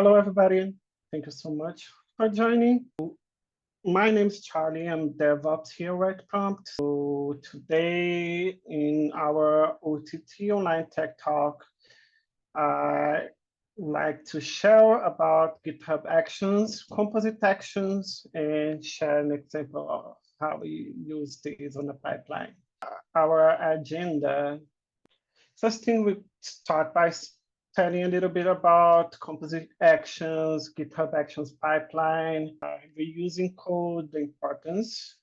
Hello, everybody. Thank you so much for joining. My name is Charlie. I'm DevOps here at Prompt. So today in our OTT Online Tech Talk, I like to share about GitHub Actions, Composite Actions, and share an example of how we use these on a pipeline. Our agenda. First thing, we start by telling a little bit about Composite Actions, GitHub Actions pipeline, reusing code, the importance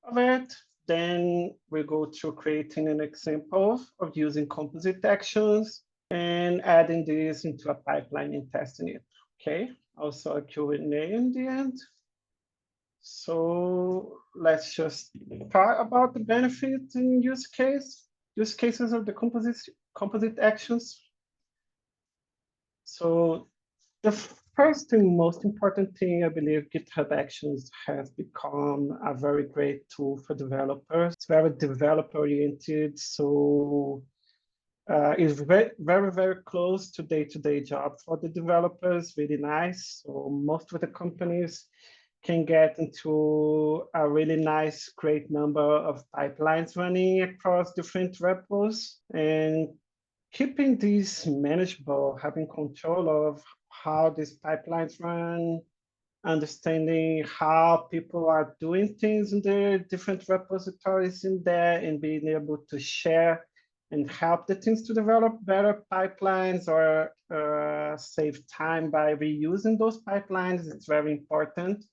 of it. Then we go through creating an example of using Composite Actions and adding this into a pipeline and testing it. Okay, also a Q&A in the end. So let's just talk about the benefits and use cases of the composite actions. So the first and most important thing, I believe GitHub Actions has become a very great tool for developers. It's very developer-oriented, so it's very, very close to day-to-day job for the developers, really nice. So most of the companies can get into a really nice, great number of pipelines running across different repos, and keeping these manageable, having control of how these pipelines run, understanding how people are doing things in the different repositories in there, and being able to share and help the teams to develop better pipelines or save time by reusing those pipelines. It's very important.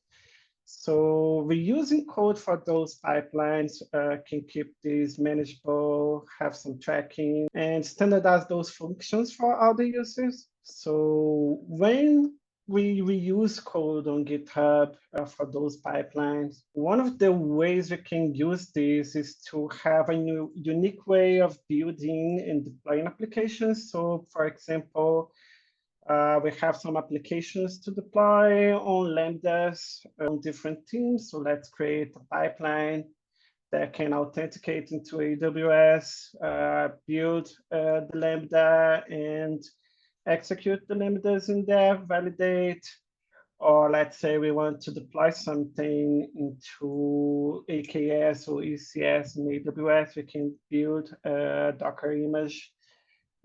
So reusing code for those pipelines can keep these manageable, have some tracking, and standardize those functions for all the users. So when we reuse code on GitHub for those pipelines, one of the ways we can use this is to have a unique way of building and deploying applications. So for example, we have some applications to deploy on Lambdas on different teams. So let's create a pipeline that can authenticate into AWS, build the Lambda and execute the Lambdas in there, validate. Or let's say we want to deploy something into AKS or ECS in AWS, we can build a Docker image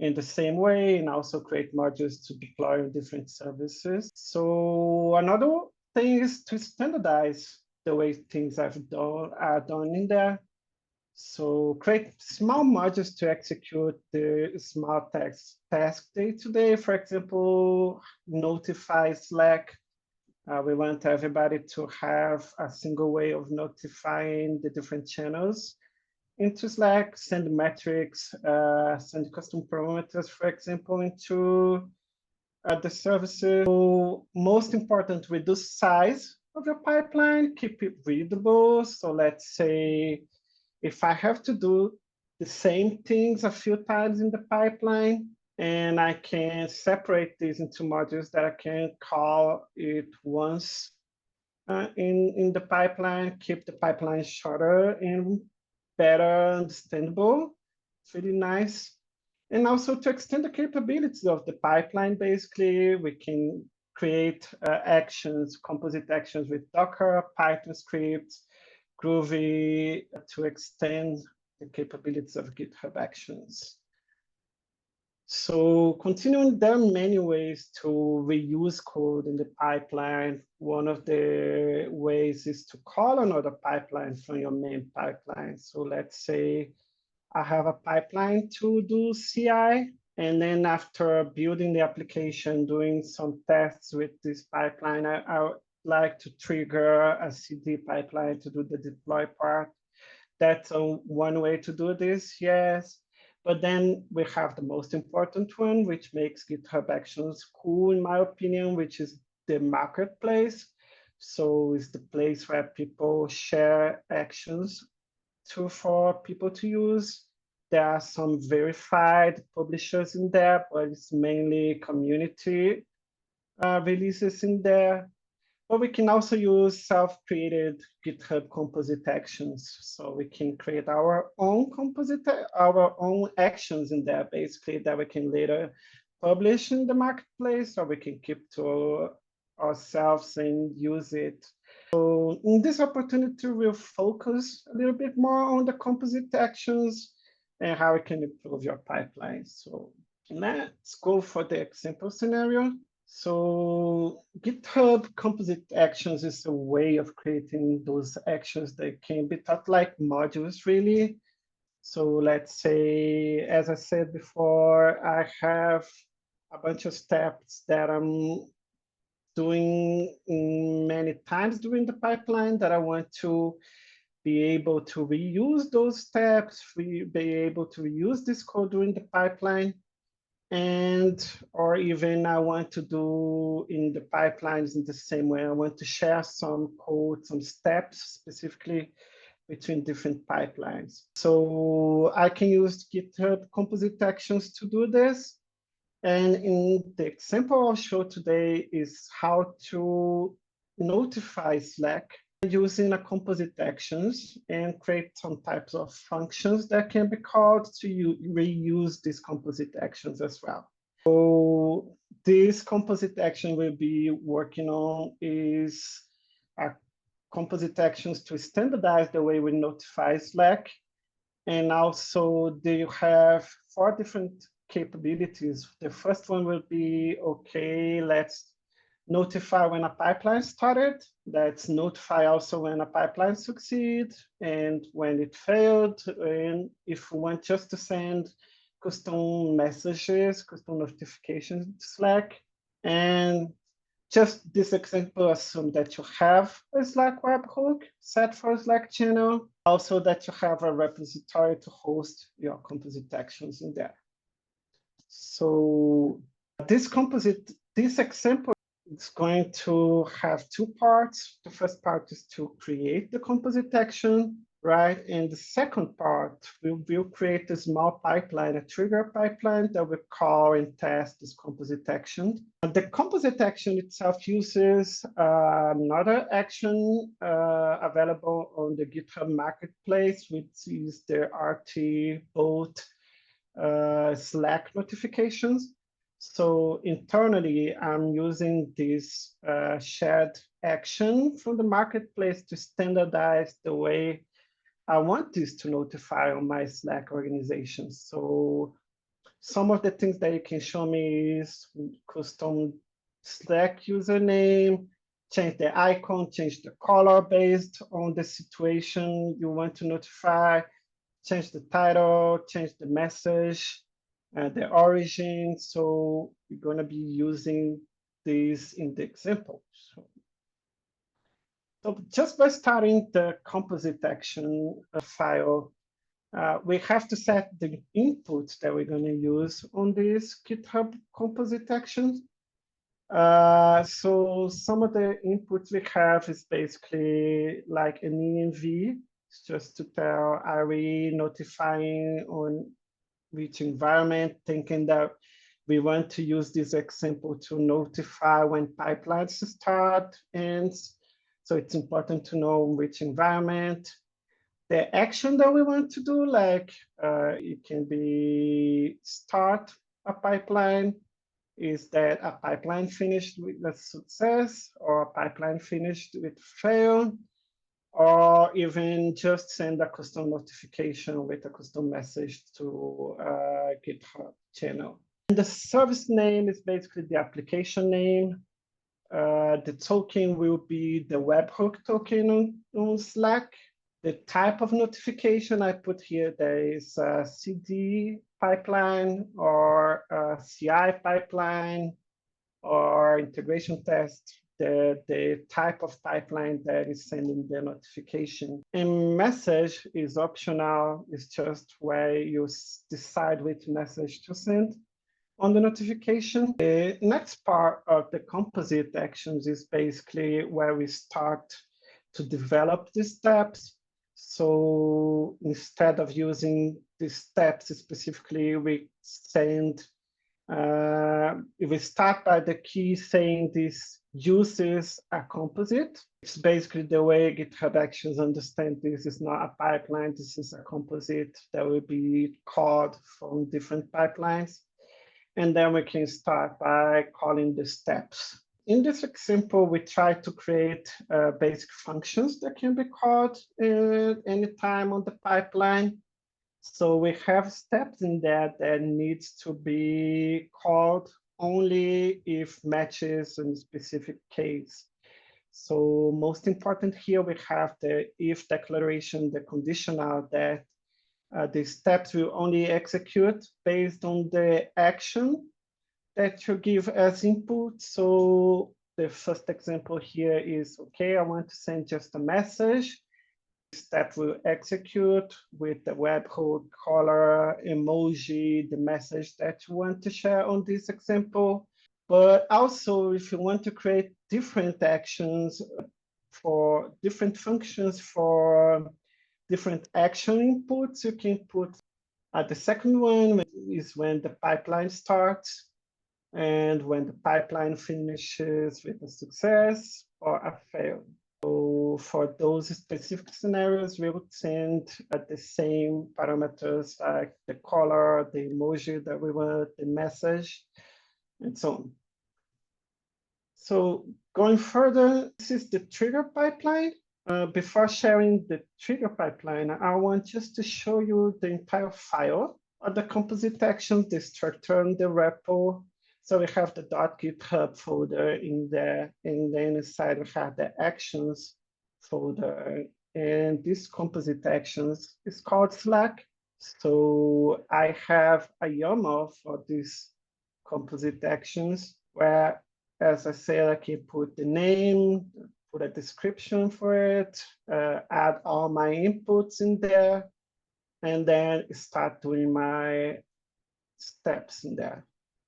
in the same way, and also create modules to deploy on different services. So another thing is to standardize the way things are done in there. So create small modules to execute the small task day-to-day. For example, notify Slack. We want everybody to have a single way of notifying the different channels into Slack, send metrics, send custom parameters, for example, into the services. So most important, reduce size of your pipeline, keep it readable. So let's say if I have to do the same things a few times in the pipeline, and I can separate these into modules that I can call it once in the pipeline, keep the pipeline shorter and better understandable. It's really nice. And also to extend the capabilities of the pipeline, basically, we can create actions, composite actions with Docker, Python scripts, Groovy to extend the capabilities of GitHub Actions. So continuing, there are many ways to reuse code in the pipeline. One of the ways is to call another pipeline from your main pipeline. So let's say I have a pipeline to do CI, and then after building the application, doing some tests with this pipeline, I would like to trigger a CD pipeline to do the deploy part. That's one way to do this, yes. But then we have the most important one, which makes GitHub Actions cool, in my opinion, which is the marketplace. So it's the place where people share actions for people to use. There are some verified publishers in there, but it's mainly community releases in there. But we can also use self-created GitHub Composite Actions. So we can create our own actions in there, basically, that we can later publish in the marketplace, or we can keep to ourselves and use it. So in this opportunity, we'll focus a little bit more on the composite actions and how it can improve your pipeline. So let's go for the example scenario. So GitHub Composite Actions is a way of creating those actions that can be thought like modules, really. So let's say, as I said before, I have a bunch of steps that I'm doing many times during the pipeline that I want to be able to reuse those steps, be able to reuse this code during the pipeline, and or even I want to do in the pipelines in the same way. I want to share some code, some steps specifically between different pipelines. So I can use GitHub Composite Actions to do this. And in the example I'll show today is how to notify Slack using a composite actions and create some types of functions that can be called to reuse these composite actions as well. So this composite action we'll be working on is a composite actions to standardize the way we notify Slack. And also they have 4 different capabilities. The first one will be, okay, let's notify when a pipeline started. Let's notify also when a pipeline succeeds and when it failed. And if we want just to send custom messages, custom notifications to Slack. And just this example, assume that you have a Slack webhook set for a Slack channel. Also that you have a repository to host your composite actions in there. So this example is going to have 2 parts. The first part is to create the composite action, right? And the second part, we will create a small pipeline, a trigger pipeline that we call and test this composite action. The composite action itself uses another action available on the GitHub Marketplace, which is the RT Bolt Slack notifications. So internally, I'm using this shared action from the marketplace to standardize the way I want this to notify on my Slack organization. So some of the things that you can show me is custom Slack username, change the icon, change the color based on the situation you want to notify, change the title, change the message, the origin. So we're going to be using this in the example. So just by starting the composite action file, we have to set the inputs that we're going to use on this GitHub composite actions. So some of the inputs we have is basically like an env. It's just to tell, are we notifying on which environment, thinking that we want to use this example to notify when pipelines start, ends. So it's important to know which environment. The action that we want to do, like it can be start a pipeline, is that a pipeline finished with a success or a pipeline finished with fail, or even just send a custom notification with a custom message to GitHub channel. And the service name is basically the application name. The token will be the webhook token on Slack. The type of notification I put here, there is a CD pipeline or a CI pipeline or integration test, the type of pipeline that is sending the notification. And message is optional. It's just where you decide which message to send on the notification. The next part of the composite actions is basically where we start to develop the steps. So instead of using the steps specifically, we send, we start by the key saying this uses a composite. It's basically the way GitHub Actions understand this is not a pipeline, this is a composite that will be called from different pipelines. And then we can start by calling the steps. In this example, we try to create basic functions that can be called at any time on the pipeline. So we have steps in there that needs to be called only if matches in a specific case. So most important here, we have the if declaration, the conditional that the steps will only execute based on the action that you give as input. So the first example here is, okay, I want to send just a message. Step will execute with the webhook, color, emoji, the message that you want to share on this example. But also, if you want to create different actions for different functions for different action inputs, you can put the second one is when the pipeline starts and when the pipeline finishes with a success or a fail. So for those specific scenarios, we would send the same parameters like the color, the emoji that we want, the message, and so on. So going further, this is the trigger pipeline. Before sharing the trigger pipeline, I want just to show you the entire file of the composite actions, the structure and the repo. So we have the .github folder in there, and then inside we have the actions folder. And this composite actions is called Slack. So I have a YAML for these composite actions where, as I said, I can put the name, put a description for it, add all my inputs in there, and then start doing my steps in there.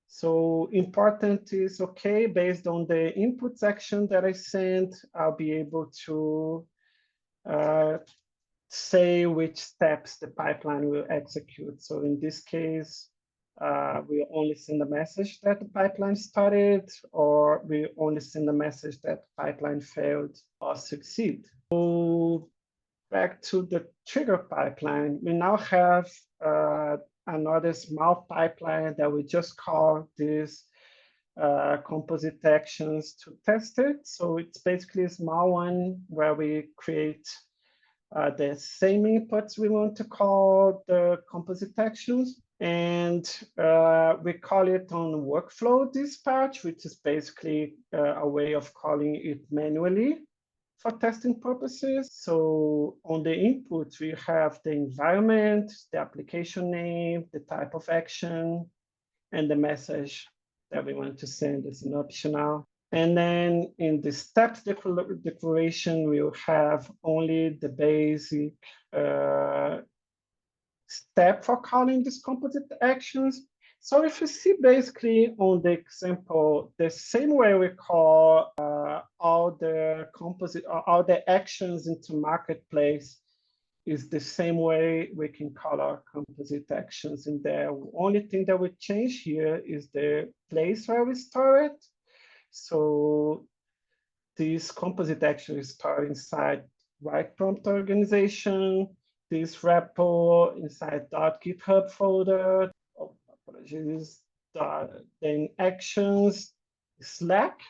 So important is, okay, based on the inputs action that I sent, I'll be able to say which steps the pipeline will execute. So in this case, we only send a message that the pipeline started, or we only send a message that the pipeline failed or succeed. So back to the trigger pipeline, we now have another small pipeline that we just call this composite actions to test it. So it's basically a small one where we create the same inputs we want to call the composite actions. And we call it on workflow dispatch, which is basically a way of calling it manually for testing purposes. So on the input, we have the environment, the application name, the type of action, and the message that we want to send is an optional. And then in the steps declaration, we'll have only the basic step for calling these composite actions. So if you see basically on the example, the same way we call all the actions into marketplace is the same way we can call our composite actions in there. Only thing that would change here is the place where we store it. So these composite actions stored inside write prompt organization, this repo inside .github folder, apologies, then actions, Slack.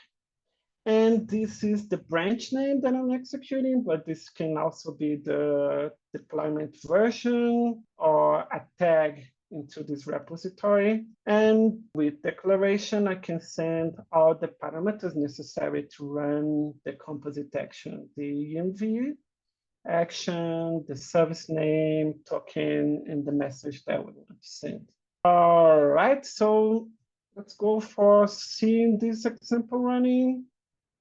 And this is the branch name that I'm executing, but this can also be the deployment version or a tag into this repository. And with declaration, I can send all the parameters necessary to run the composite action, the env action, the service name, token, and the message that we want to send. All right, so let's go for seeing this example running.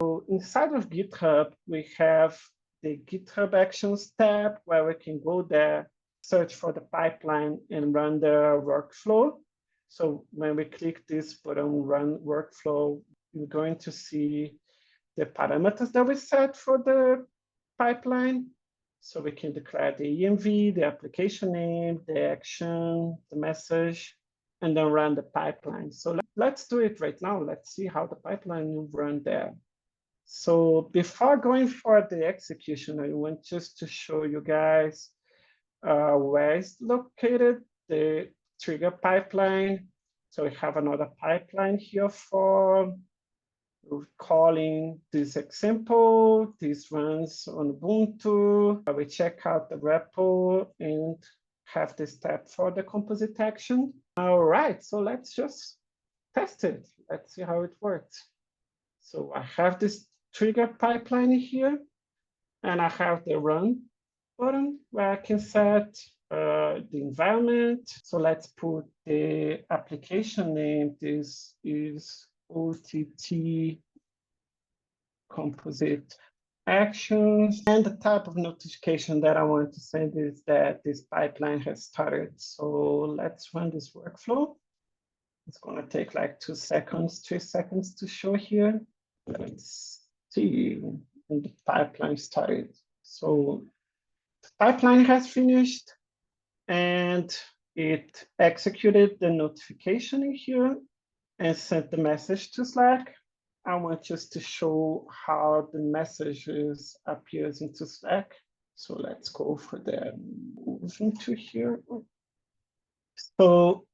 So inside of GitHub, we have the GitHub Actions tab where we can go there, search for the pipeline, and run the workflow. So when we click this button, Run Workflow, we're going to see the parameters that we set for the pipeline. So we can declare the env, the application name, the action, the message, and then run the pipeline. So let's do it right now. Let's see how the pipeline will run there. So before going for the execution, I want just to show you guys where it's located, the trigger pipeline. So we have another pipeline here for calling this example. This runs on Ubuntu. We check out the repo and have the step for the composite action. All right, so let's just test it. Let's see how it works. So I have this trigger pipeline here, and I have the run button where I can set the environment. So let's put the application name. This is OTT Composite Actions. And the type of notification that I want to send is that this pipeline has started. So let's run this workflow. It's going to take like 2 seconds, 3 seconds to show here. Let's see, and the pipeline started. So the pipeline has finished, and it executed the notification in here and sent the message to Slack. I want just to show how the messages appears into Slack. So let's go for the move into here. So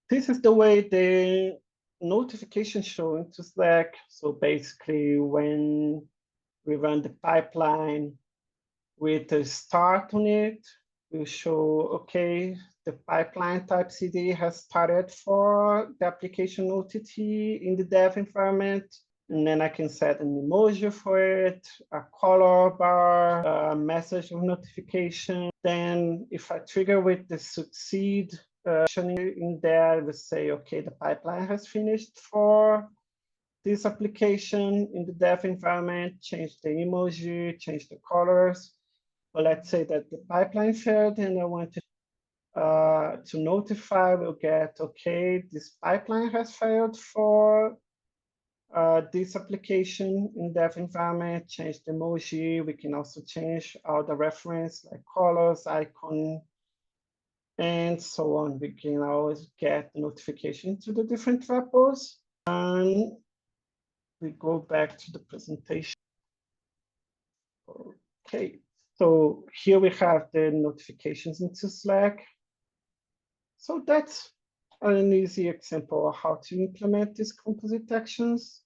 this is the way the notification show into Slack. So basically, when we run the pipeline with a start on it, we'll show, okay, the pipeline type CD has started for the application OTT in the dev environment. And then I can set an emoji for it, a color bar, a message of notification. Then if I trigger with the succeed in there, we say, okay, the pipeline has finished for this application in the dev environment, change the emoji, change the colors. But let's say that the pipeline failed and I want to notify, we'll get, okay, this pipeline has failed for this application in dev environment, change the emoji. We can also change all the reference like colors, icon, and so on. We can always get notification to the different repos. And we go back to the presentation. Okay, so here we have the notifications into Slack. So that's an easy example of how to implement these composite actions.